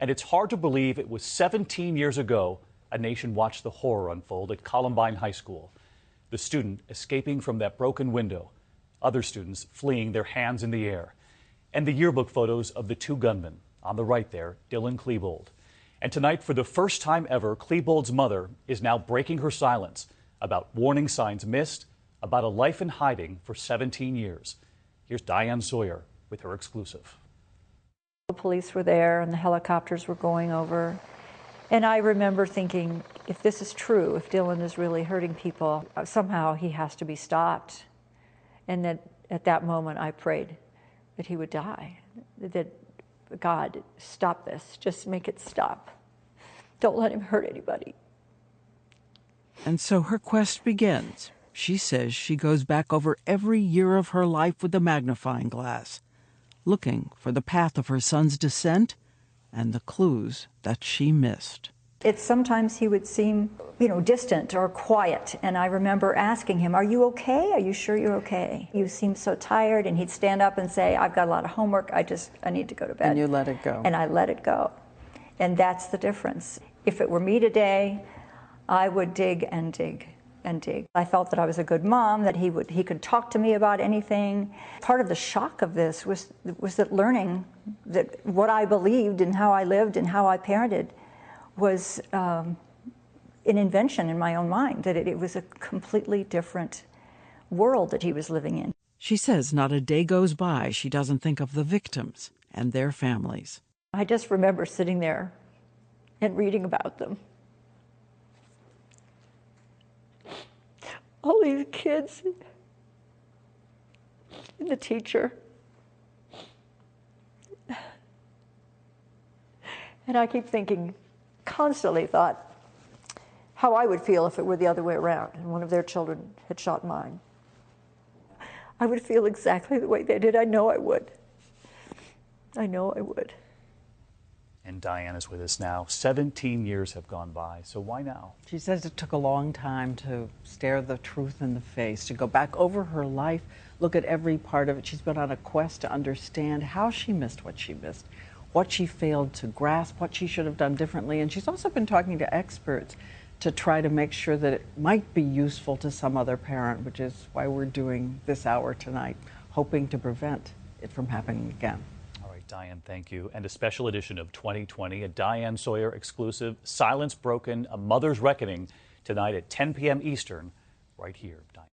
And it's hard to believe it was 17 years ago a nation watched the horror unfold at Columbine High School. The student escaping from that broken window, other students fleeing, their hands in the air. And the yearbook photos of the two gunmen. On the right there, Dylan Klebold. And tonight, for the first time ever, Klebold's mother is now breaking her silence about warning signs missed, about a life in hiding for 17 years. Here's Diane Sawyer with her exclusive. The police were there and the helicopters were going over. And I remember thinking, if this is true, if Dylan is really hurting people, somehow he has to be stopped. And that at that moment I prayed that he would die, that God, stop this, just make it stop. Don't let him hurt anybody. And so her quest begins. She says she goes back over every year of her life with a magnifying glass, looking for the path of her son's descent and the clues that she missed. Sometimes he would seem, distant or quiet. And I remember asking him, are you okay? Are you sure you're okay? You seem so tired. And he'd stand up and say, I've got a lot of homework. I need to go to bed. And you let it go. And I let it go. And that's the difference. If it were me today, I would dig and dig and dig. I felt that I was a good mom, that he could talk to me about anything. Part of the shock of this was that learning that what I believed and how I lived and how I parented was an invention in my own mind, that it was a completely different world that he was living in. She says not a day goes by she doesn't think of the victims and their families. I just remember sitting there and reading about them. All these kids and the teacher. And I keep thinking, constantly thought, how I would feel if it were the other way around and one of their children had shot mine. I would feel exactly the way they did. I know I would. I know I would. And Diane is with us now. 17 years have gone by, so why now? She says it took a long time to stare the truth in the face, to go back over her life, look at every part of it. She's been on a quest to understand how she missed, what she failed to grasp, what she should have done differently. And she's also been talking to experts to try to make sure that it might be useful to some other parent, which is why we're doing this hour tonight, hoping to prevent it from happening again. All right, Diane, thank you. And a special edition of 2020, a Diane Sawyer exclusive, Silence Broken, A Mother's Reckoning, tonight at 10 p.m. Eastern, right here. Diane.